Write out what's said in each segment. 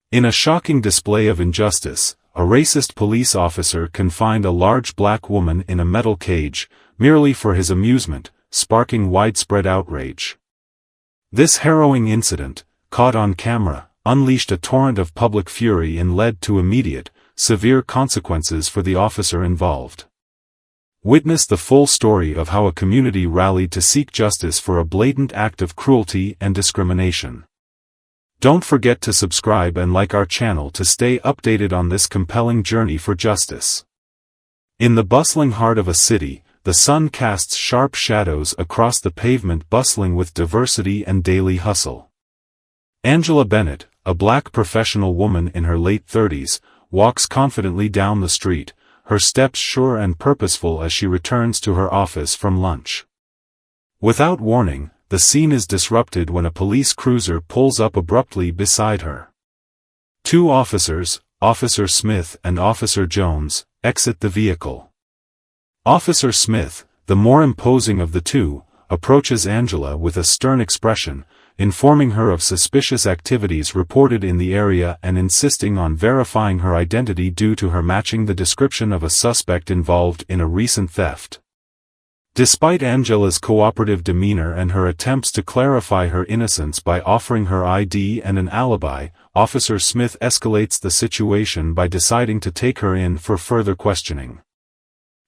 In a shocking display of injustice, a racist police officer confined a large black woman in a metal cage, merely for his amusement, sparking widespread outrage. This harrowing incident, caught on camera, unleashed a torrent of public fury and led to immediate, severe consequences for the officer involved. Witness the full story of how a community rallied to seek justice for a blatant act of cruelty and discrimination. Don't forget to subscribe and like our channel to stay updated on this compelling journey for justice. In the bustling heart of a city, the sun casts sharp shadows across the pavement bustling with diversity and daily hustle. Angela Bennett, a black professional woman in her late 30s, walks confidently down the street, her steps sure and purposeful as she returns to her office from lunch. Without warning, the scene is disrupted when a police cruiser pulls up abruptly beside her. Two officers, Officer Smith and Officer Jones, exit the vehicle. Officer Smith, the more imposing of the two, approaches Angela with a stern expression, informing her of suspicious activities reported in the area and insisting on verifying her identity due to her matching the description of a suspect involved in a recent theft. Despite Angela's cooperative demeanor and her attempts to clarify her innocence by offering her ID and an alibi, Officer Smith escalates the situation by deciding to take her in for further questioning.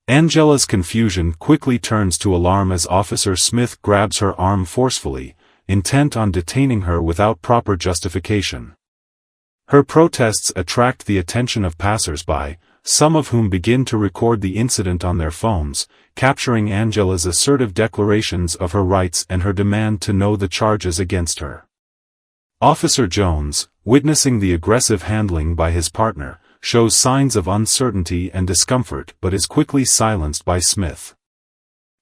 Angela's confusion quickly turns to alarm as Officer Smith grabs her arm forcefully, intent on detaining her without proper justification. Her protests attract the attention of passers-by, some of whom begin to record the incident on their phones, capturing Angela's assertive declarations of her rights and her demand to know the charges against her. Officer Jones, witnessing the aggressive handling by his partner, shows signs of uncertainty and discomfort but is quickly silenced by Smith.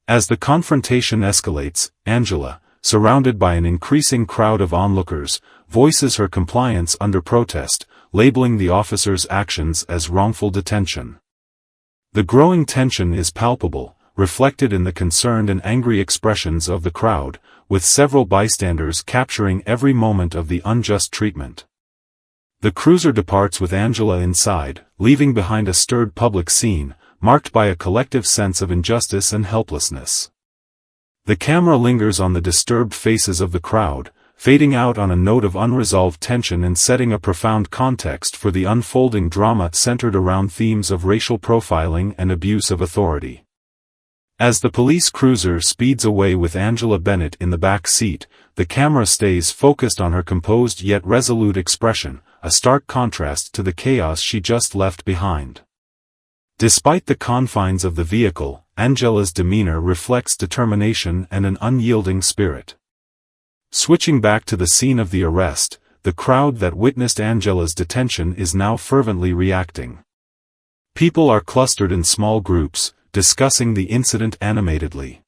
As the confrontation escalates, Angela, surrounded by an increasing crowd of onlookers, voices her compliance under protest, labeling the officer's actions as wrongful detention. The growing tension is palpable, reflected in the concerned and angry expressions of the crowd, with several bystanders capturing every moment of the unjust treatment. The cruiser departs with Angela inside, leaving behind a stirred public scene, marked by a collective sense of injustice and helplessness. The camera lingers on the disturbed faces of the crowd, fading out on a note of unresolved tension and setting a profound context for the unfolding drama centered around themes of racial profiling and abuse of authority. As the police cruiser speeds away with Angela Bennett in the back seat, the camera stays focused on her composed yet resolute expression, a stark contrast to the chaos she just left behind. Despite the confines of the vehicle, Angela's demeanor reflects determination and an unyielding spirit. Switching back to the scene of the arrest, the crowd that witnessed Angela's detention is now fervently reacting. People are clustered in small groups, discussing the incident animatedly.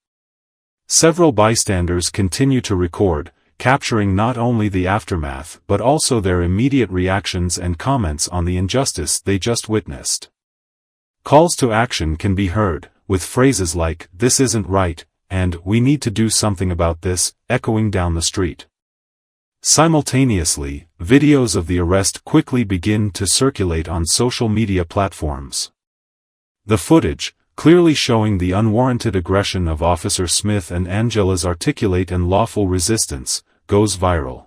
Several bystanders continue to record, capturing not only the aftermath but also their immediate reactions and comments on the injustice they just witnessed. Calls to action can be heard, with phrases like, "This isn't right," and "We need to do something about this," echoing down the street. Simultaneously, videos of the arrest quickly begin to circulate on social media platforms. The footage, clearly showing the unwarranted aggression of Officer Smith and Angela's articulate and lawful resistance, goes viral.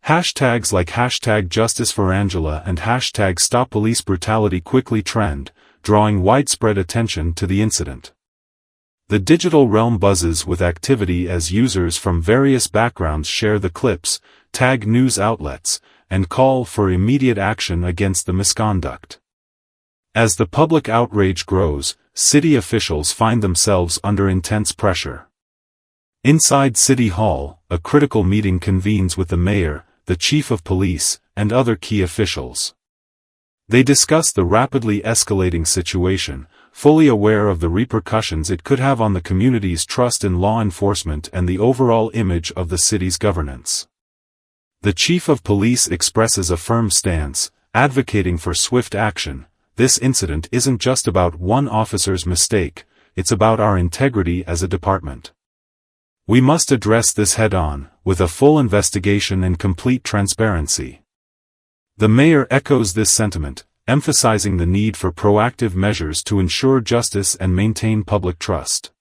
Hashtags like #JusticeForAngela and #StopPoliceBrutality quickly trend, drawing widespread attention to the incident. The digital realm buzzes with activity as users from various backgrounds share the clips, tag news outlets, and call for immediate action against the misconduct. As the public outrage grows, city officials find themselves under intense pressure. Inside City Hall, a critical meeting convenes with the mayor, the chief of police, and other key officials. They discuss the rapidly escalating situation, fully aware of the repercussions it could have on the community's trust in law enforcement and the overall image of the city's governance. The chief of police expresses a firm stance, advocating for swift action. This incident isn't just about one officer's mistake, it's about our integrity as a department. We must address this head-on, with a full investigation and complete transparency. The mayor echoes this sentiment, emphasizing the need for proactive measures to ensure justice and maintain public trust.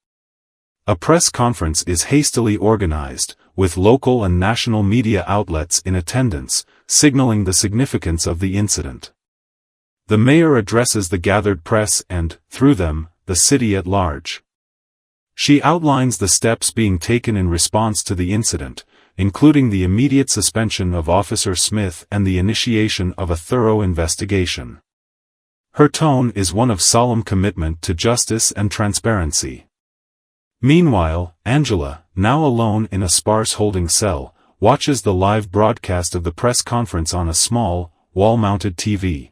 A press conference is hastily organized, with local and national media outlets in attendance, signaling the significance of the incident. The mayor addresses the gathered press and, through them, the city at large. She outlines the steps being taken in response to the incident, including the immediate suspension of Officer Smith and the initiation of a thorough investigation. Her tone is one of solemn commitment to justice and transparency. Meanwhile, Angela, now alone in a sparse holding cell, watches the live broadcast of the press conference on a small, wall-mounted TV.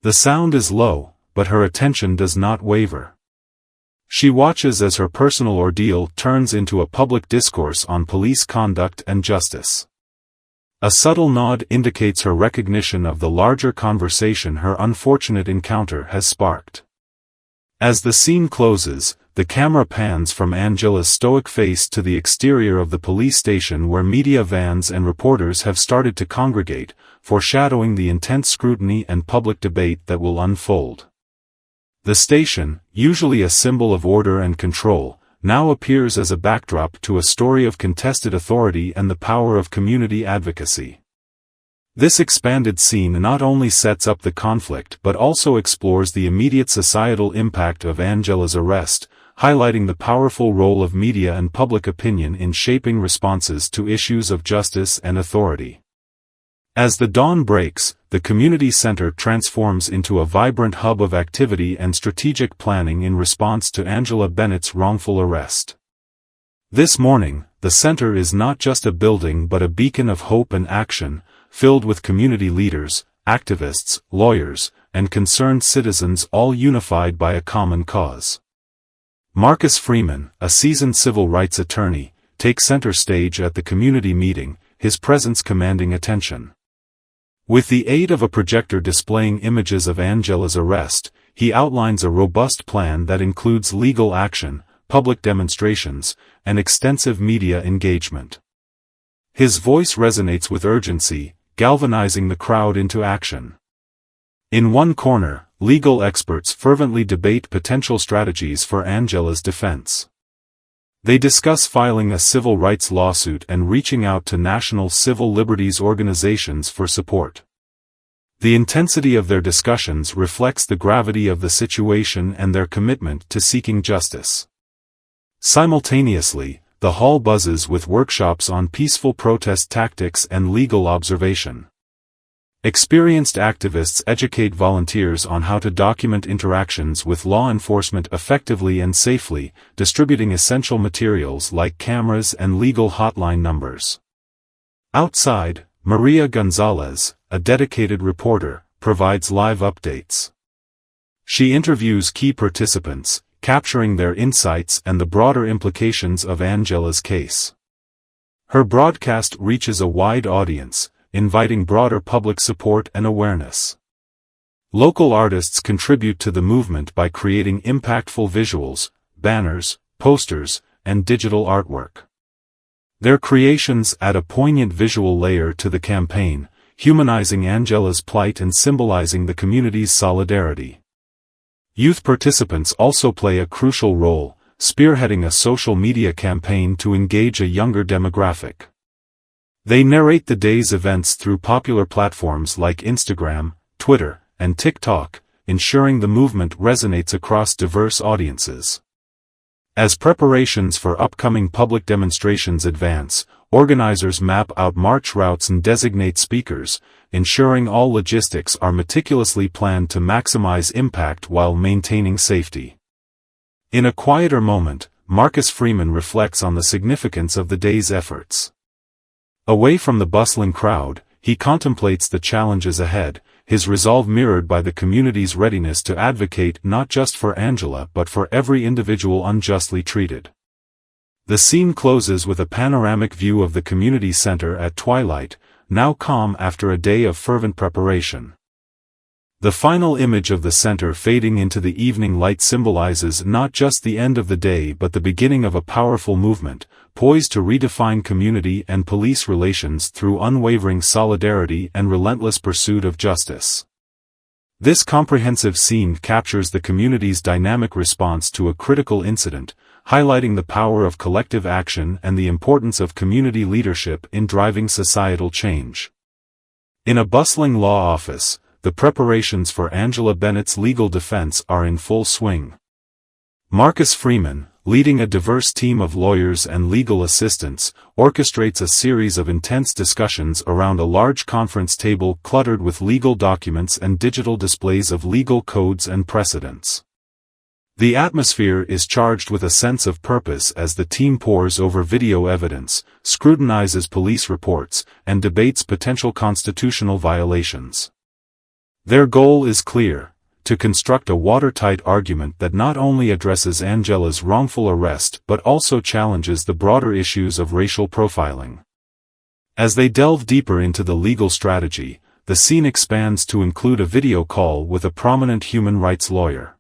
The sound is low, but her attention does not waver. She watches as her personal ordeal turns into a public discourse on police conduct and justice. A subtle nod indicates her recognition of the larger conversation her unfortunate encounter has sparked. As the scene closes, the camera pans from Angela's stoic face to the exterior of the police station where media vans and reporters have started to congregate, foreshadowing the intense scrutiny and public debate that will unfold. The station, usually a symbol of order and control, now appears as a backdrop to a story of contested authority and the power of community advocacy. This expanded scene not only sets up the conflict but also explores the immediate societal impact of Angela's arrest, highlighting the powerful role of media and public opinion in shaping responses to issues of justice and authority. As the dawn breaks, the community center transforms into a vibrant hub of activity and strategic planning in response to Angela Bennett's wrongful arrest. This morning, the center is not just a building but a beacon of hope and action, filled with community leaders, activists, lawyers, and concerned citizens all unified by a common cause. Marcus Freeman, a seasoned civil rights attorney, takes center stage at the community meeting, his presence commanding attention. With the aid of a projector displaying images of Angela's arrest, he outlines a robust plan that includes legal action, public demonstrations, and extensive media engagement. His voice resonates with urgency, galvanizing the crowd into action. In one corner, legal experts fervently debate potential strategies for Angela's defense. They discuss filing a civil rights lawsuit and reaching out to national civil liberties organizations for support. The intensity of their discussions reflects the gravity of the situation and their commitment to seeking justice. Simultaneously, the hall buzzes with workshops on peaceful protest tactics and legal observation. Experienced activists educate volunteers on how to document interactions with law enforcement effectively and safely, distributing essential materials like cameras and legal hotline numbers. Outside, Maria Gonzalez, a dedicated reporter, provides live updates. She interviews key participants, capturing their insights and the broader implications of Angela's case. Her broadcast reaches a wide audience, inviting broader public support and awareness. Local artists contribute to the movement by creating impactful visuals, banners, posters, and digital artwork. Their creations add a poignant visual layer to the campaign, humanizing Angela's plight and symbolizing the community's solidarity. Youth participants also play a crucial role, spearheading a social media campaign to engage a younger demographic. They narrate the day's events through popular platforms like Instagram, Twitter, and TikTok, ensuring the movement resonates across diverse audiences. As preparations for upcoming public demonstrations advance, organizers map out march routes and designate speakers, ensuring all logistics are meticulously planned to maximize impact while maintaining safety. In a quieter moment, Marcus Freeman reflects on the significance of the day's efforts. Away from the bustling crowd, he contemplates the challenges ahead, his resolve mirrored by the community's readiness to advocate not just for Angela but for every individual unjustly treated. The scene closes with a panoramic view of the community center at twilight, now calm after a day of fervent preparation. The final image of the center fading into the evening light symbolizes not just the end of the day but the beginning of a powerful movement, poised to redefine community and police relations through unwavering solidarity and relentless pursuit of justice. This comprehensive scene captures the community's dynamic response to a critical incident, highlighting the power of collective action and the importance of community leadership in driving societal change. In a bustling law office, the preparations for Angela Bennett's legal defense are in full swing. Marcus Freeman, leading a diverse team of lawyers and legal assistants, orchestrates a series of intense discussions around a large conference table cluttered with legal documents and digital displays of legal codes and precedents. The atmosphere is charged with a sense of purpose as the team pores over video evidence, scrutinizes police reports, and debates potential constitutional violations. Their goal is clear: to construct a watertight argument that not only addresses Angela's wrongful arrest but also challenges the broader issues of racial profiling. As they delve deeper into the legal strategy, the scene expands to include a video call with a prominent human rights lawyer.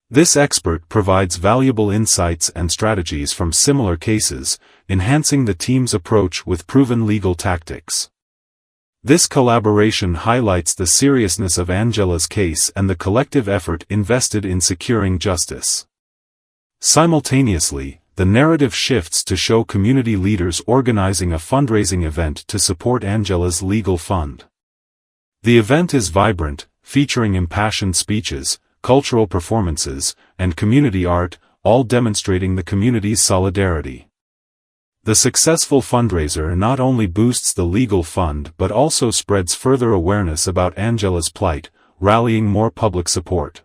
This expert provides valuable insights and strategies from similar cases, enhancing the team's approach with proven legal tactics. This collaboration highlights the seriousness of Angela's case and the collective effort invested in securing justice. Simultaneously, the narrative shifts to show community leaders organizing a fundraising event to support Angela's legal fund. The event is vibrant, featuring impassioned speeches, cultural performances, and community art, all demonstrating the community's solidarity. The successful fundraiser not only boosts the legal fund but also spreads further awareness about Angela's plight, rallying more public support.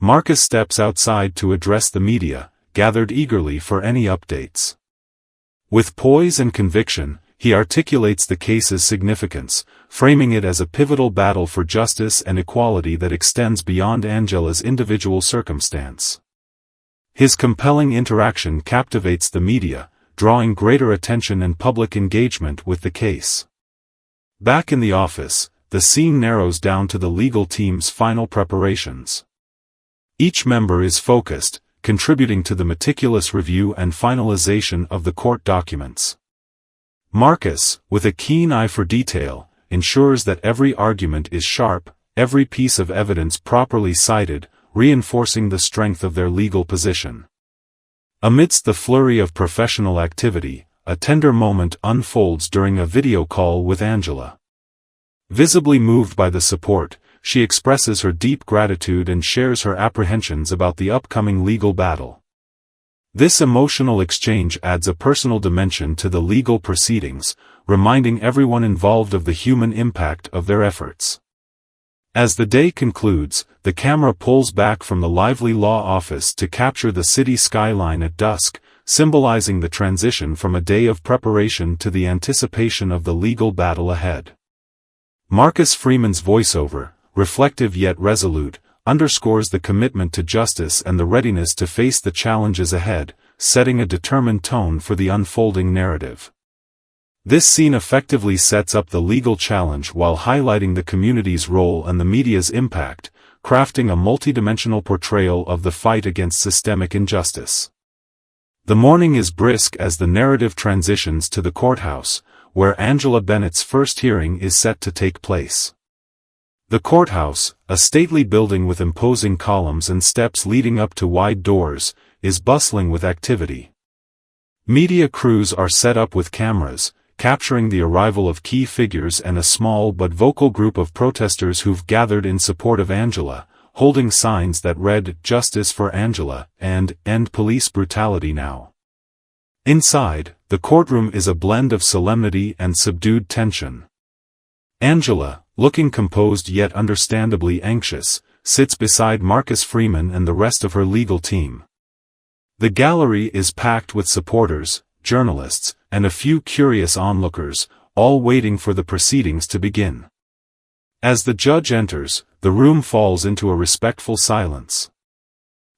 Marcus steps outside to address the media, gathered eagerly for any updates. With poise and conviction, he articulates the case's significance, framing it as a pivotal battle for justice and equality that extends beyond Angela's individual circumstance. His compelling interaction captivates the media, drawing greater attention and public engagement with the case. Back in the office, the scene narrows down to the legal team's final preparations. Each member is focused, contributing to the meticulous review and finalization of the court documents. Marcus, with a keen eye for detail, ensures that every argument is sharp, every piece of evidence properly cited, reinforcing the strength of their legal position. Amidst the flurry of professional activity, a tender moment unfolds during a video call with Angela. Visibly moved by the support, she expresses her deep gratitude and shares her apprehensions about the upcoming legal battle. This emotional exchange adds a personal dimension to the legal proceedings, reminding everyone involved of the human impact of their efforts. As the day concludes, the camera pulls back from the lively law office to capture the city skyline at dusk, symbolizing the transition from a day of preparation to the anticipation of the legal battle ahead. Marcus Freeman's voiceover, reflective yet resolute, underscores the commitment to justice and the readiness to face the challenges ahead, setting a determined tone for the unfolding narrative. This scene effectively sets up the legal challenge while highlighting the community's role and the media's impact, crafting a multidimensional portrayal of the fight against systemic injustice. The morning is brisk as the narrative transitions to the courthouse, where Angela Bennett's first hearing is set to take place. The courthouse, a stately building with imposing columns and steps leading up to wide doors, is bustling with activity. Media crews are set up with cameras, capturing the arrival of key figures and a small but vocal group of protesters who've gathered in support of Angela, holding signs that read "Justice for Angela" and "End Police Brutality Now." Inside, the courtroom is a blend of solemnity and subdued tension. Angela, looking composed yet understandably anxious, sits beside Marcus Freeman and the rest of her legal team. The gallery is packed with supporters, journalists, and a few curious onlookers, all waiting for the proceedings to begin. As the judge enters, the room falls into a respectful silence.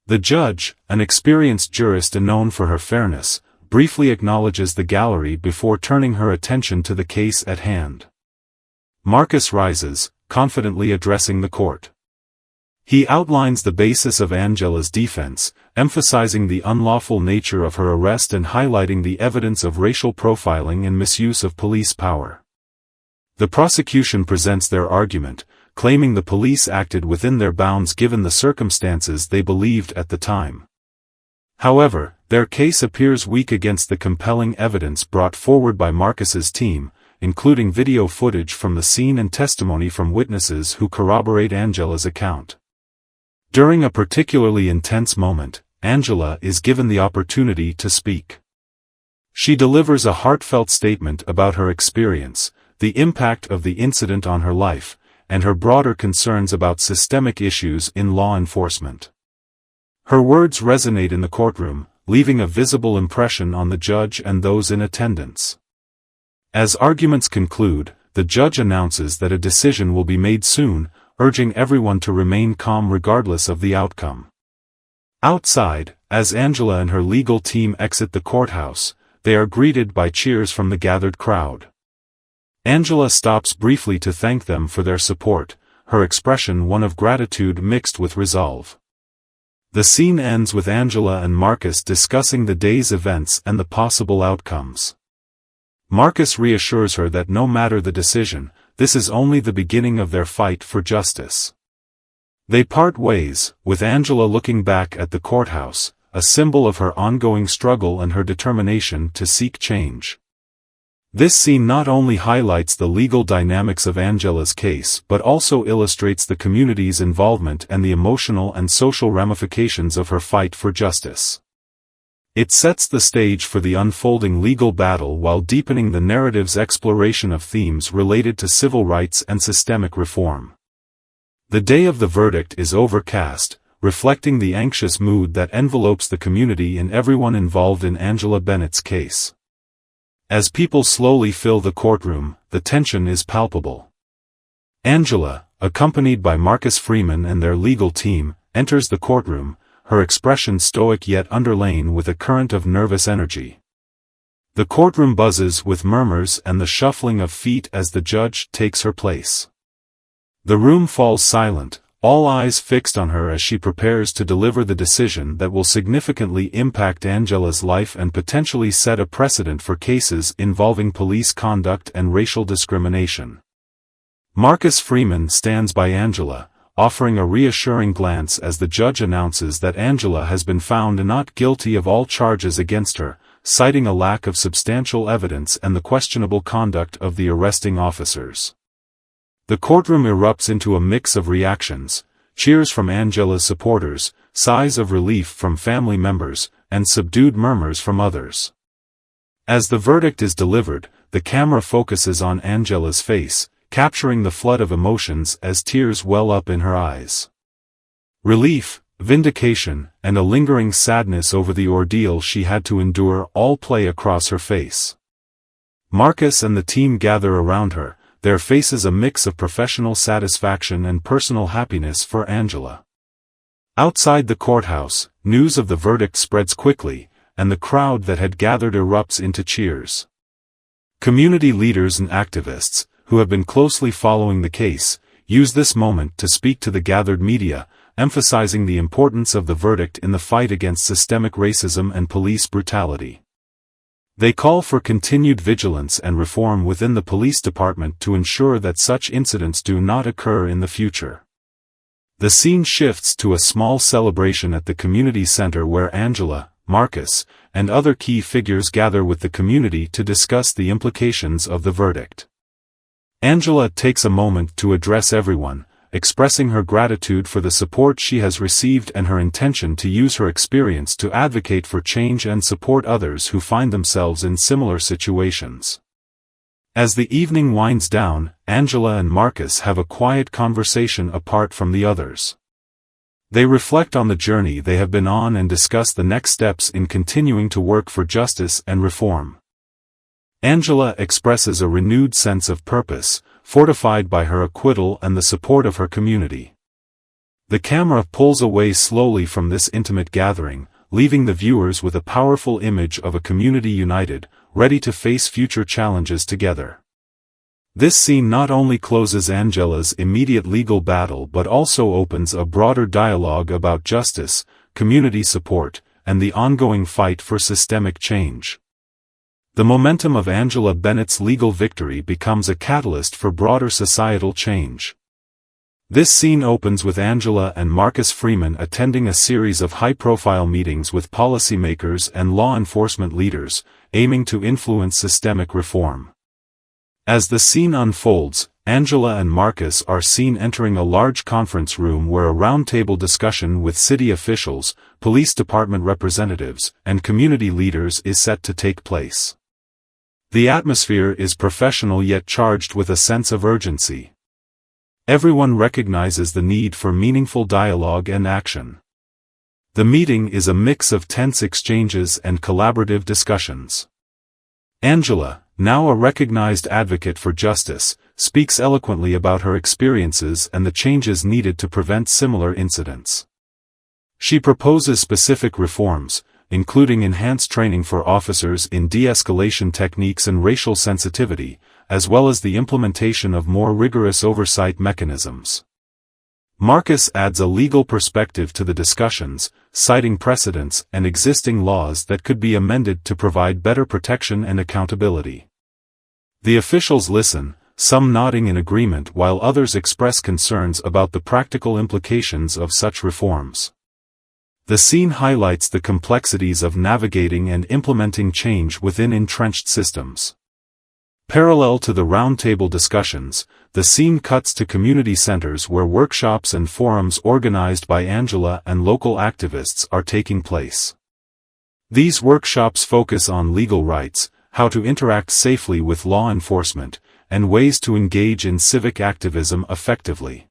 The judge, an experienced jurist and known for her fairness, briefly acknowledges the gallery before turning her attention to the case at hand. Marcus rises, confidently addressing the court. He outlines the basis of Angela's defense, emphasizing the unlawful nature of her arrest and highlighting the evidence of racial profiling and misuse of police power. The prosecution presents their argument, claiming the police acted within their bounds given the circumstances they believed at the time. However, their case appears weak against the compelling evidence brought forward by Marcus's team, including video footage from the scene and testimony from witnesses who corroborate Angela's account. During a particularly intense moment, Angela is given the opportunity to speak. She delivers a heartfelt statement about her experience, the impact of the incident on her life, and her broader concerns about systemic issues in law enforcement. Her words resonate in the courtroom, leaving a visible impression on the judge and those in attendance. As arguments conclude, the judge announces that a decision will be made soon, urging everyone to remain calm regardless of the outcome. Outside, as Angela and her legal team exit the courthouse, they are greeted by cheers from the gathered crowd. Angela stops briefly to thank them for their support, her expression one of gratitude mixed with resolve. The scene ends with Angela and Marcus discussing the day's events and the possible outcomes. Marcus reassures her that no matter the decision, this is only the beginning of their fight for justice. They part ways, with Angela looking back at the courthouse, a symbol of her ongoing struggle and her determination to seek change. This scene not only highlights the legal dynamics of Angela's case but also illustrates the community's involvement and the emotional and social ramifications of her fight for justice. It sets the stage for the unfolding legal battle while deepening the narrative's exploration of themes related to civil rights and systemic reform. The day of the verdict is overcast, reflecting the anxious mood that envelopes the community and everyone involved in Angela Bennett's case. As people slowly fill the courtroom, the tension is palpable. Angela, accompanied by Marcus Freeman and their legal team, enters the courtroom, her expression stoic yet underlain with a current of nervous energy. The courtroom buzzes with murmurs and the shuffling of feet as the judge takes her place. The room falls silent, all eyes fixed on her as she prepares to deliver the decision that will significantly impact Angela's life and potentially set a precedent for cases involving police conduct and racial discrimination. Marcus Freeman stands by Angela, offering a reassuring glance as the judge announces that Angela has been found not guilty of all charges against her, citing a lack of substantial evidence and the questionable conduct of the arresting officers. The courtroom erupts into a mix of reactions, cheers from Angela's supporters, sighs of relief from family members, and subdued murmurs from others. As the verdict is delivered, the camera focuses on Angela's face, capturing the flood of emotions as tears well up in her eyes. Relief, vindication, and a lingering sadness over the ordeal she had to endure all play across her face. Marcus and the team gather around her, their faces a mix of professional satisfaction and personal happiness for Angela. Outside the courthouse, news of the verdict spreads quickly, and the crowd that had gathered erupts into cheers. Community leaders and activists, who have been closely following the case, use this moment to speak to the gathered media, emphasizing the importance of the verdict in the fight against systemic racism and police brutality. They call for continued vigilance and reform within the police department to ensure that such incidents do not occur in the future. The scene shifts to a small celebration at the community center where Angela, Marcus, and other key figures gather with the community to discuss the implications of the verdict. Angela takes a moment to address everyone, expressing her gratitude for the support she has received and her intention to use her experience to advocate for change and support others who find themselves in similar situations. As the evening winds down, Angela and Marcus have a quiet conversation apart from the others. They reflect on the journey they have been on and discuss the next steps in continuing to work for justice and reform. Angela expresses a renewed sense of purpose, fortified by her acquittal and the support of her community. The camera pulls away slowly from this intimate gathering, leaving the viewers with a powerful image of a community united, ready to face future challenges together. This scene not only closes Angela's immediate legal battle but also opens a broader dialogue about justice, community support, and the ongoing fight for systemic change. The momentum of Angela Bennett's legal victory becomes a catalyst for broader societal change. This scene opens with Angela and Marcus Freeman attending a series of high-profile meetings with policymakers and law enforcement leaders, aiming to influence systemic reform. As the scene unfolds, Angela and Marcus are seen entering a large conference room where a roundtable discussion with city officials, police department representatives, and community leaders is set to take place. The atmosphere is professional yet charged with a sense of urgency. Everyone recognizes the need for meaningful dialogue and action. The meeting is a mix of tense exchanges and collaborative discussions. Angela, now a recognized advocate for justice, speaks eloquently about her experiences and the changes needed to prevent similar incidents. She proposes specific reforms, including enhanced training for officers in de-escalation techniques and racial sensitivity, as well as the implementation of more rigorous oversight mechanisms. Marcus adds a legal perspective to the discussions, citing precedents and existing laws that could be amended to provide better protection and accountability. The officials listen, some nodding in agreement while others express concerns about the practical implications of such reforms. The scene highlights the complexities of navigating and implementing change within entrenched systems. Parallel to the roundtable discussions, the scene cuts to community centers where workshops and forums organized by Angela and local activists are taking place. These workshops focus on legal rights, how to interact safely with law enforcement, and ways to engage in civic activism effectively.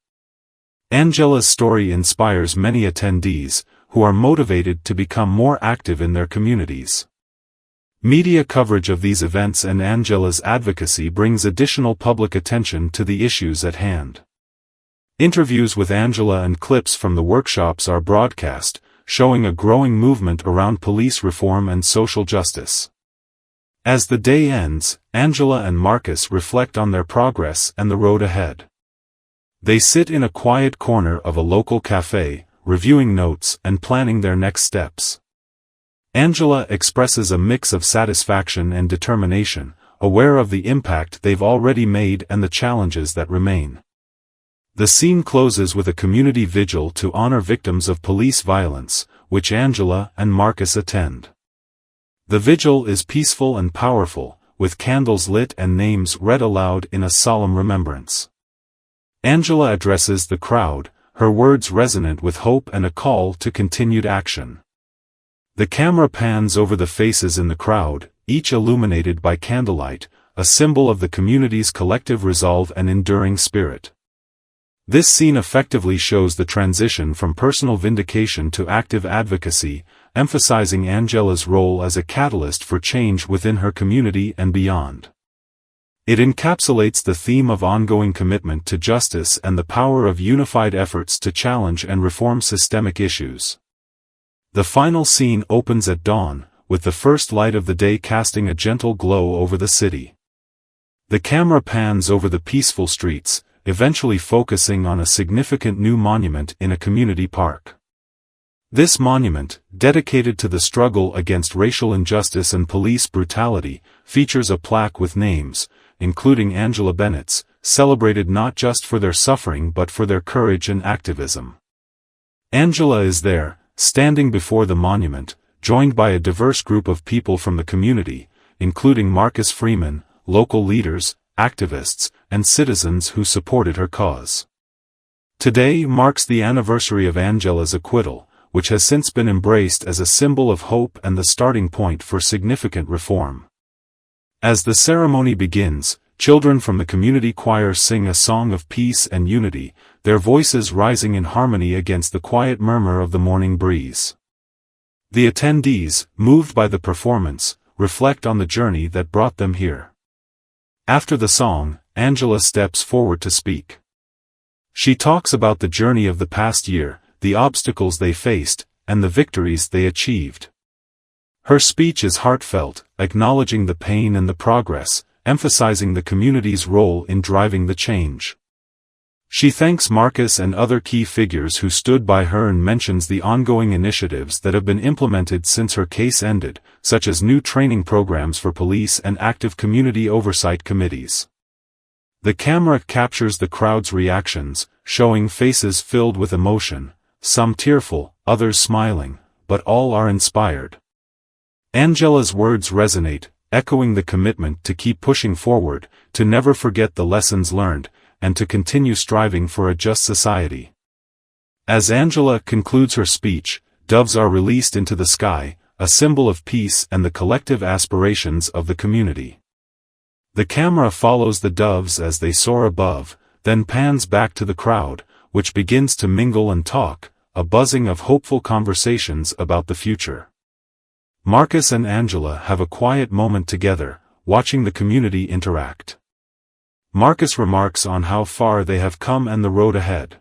Angela's story inspires many attendees, who are motivated to become more active in their communities. Media coverage of these events and Angela's advocacy brings additional public attention to the issues at hand. Interviews with Angela and clips from the workshops are broadcast, showing a growing movement around police reform and social justice. As the day ends, Angela and Marcus reflect on their progress and the road ahead. They sit in a quiet corner of a local cafe, reviewing notes and planning their next steps. Angela expresses a mix of satisfaction and determination, aware of the impact they've already made and the challenges that remain. The scene closes with a community vigil to honor victims of police violence, which Angela and Marcus attend. The vigil is peaceful and powerful, with candles lit and names read aloud in a solemn remembrance. Angela addresses the crowd, her words resonant with hope and a call to continued action. The camera pans over the faces in the crowd, each illuminated by candlelight, a symbol of the community's collective resolve and enduring spirit. This scene effectively shows the transition from personal vindication to active advocacy, emphasizing Angela's role as a catalyst for change within her community and beyond. It encapsulates the theme of ongoing commitment to justice and the power of unified efforts to challenge and reform systemic issues. The final scene opens at dawn, with the first light of the day casting a gentle glow over the city. The camera pans over the peaceful streets, eventually focusing on a significant new monument in a community park. This monument, dedicated to the struggle against racial injustice and police brutality, features a plaque with names, including Angela Bennett's, celebrated not just for their suffering but for their courage and activism. Angela is there, standing before the monument, joined by a diverse group of people from the community, including Marcus Freeman, local leaders, activists, and citizens who supported her cause. Today marks the anniversary of Angela's acquittal, which has since been embraced as a symbol of hope and the starting point for significant reform. As the ceremony begins, children from the community choir sing a song of peace and unity, their voices rising in harmony against the quiet murmur of the morning breeze. The attendees, moved by the performance, reflect on the journey that brought them here. After the song, Angela steps forward to speak. She talks about the journey of the past year, the obstacles they faced, and the victories they achieved. Her speech is heartfelt, acknowledging the pain and the progress, emphasizing the community's role in driving the change. She thanks Marcus and other key figures who stood by her and mentions the ongoing initiatives that have been implemented since her case ended, such as new training programs for police and active community oversight committees. The camera captures the crowd's reactions, showing faces filled with emotion, some tearful, others smiling, but all are inspired. Angela's words resonate, echoing the commitment to keep pushing forward, to never forget the lessons learned, and to continue striving for a just society. As Angela concludes her speech, doves are released into the sky, a symbol of peace and the collective aspirations of the community. The camera follows the doves as they soar above, then pans back to the crowd, which begins to mingle and talk, a buzzing of hopeful conversations about the future. Marcus and Angela have a quiet moment together, watching the community interact. Marcus remarks on how far they have come and the road ahead.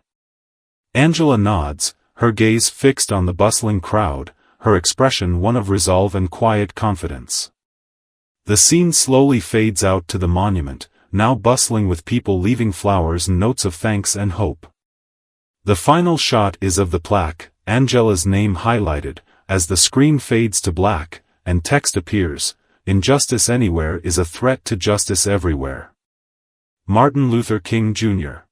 Angela nods, her gaze fixed on the bustling crowd, her expression one of resolve and quiet confidence. The scene slowly fades out to the monument, now bustling with people leaving flowers and notes of thanks and hope. The final shot is of the plaque, Angela's name highlighted, as the screen fades to black, and text appears, "Injustice anywhere is a threat to justice everywhere." Martin Luther King Jr.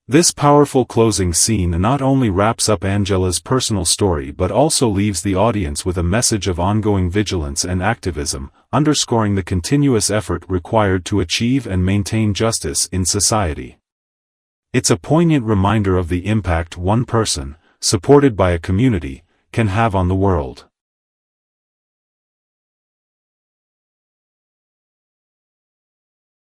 This powerful closing scene not only wraps up Angela's personal story but also leaves the audience with a message of ongoing vigilance and activism, underscoring the continuous effort required to achieve and maintain justice in society. It's a poignant reminder of the impact one person, supported by a community, can have on the world.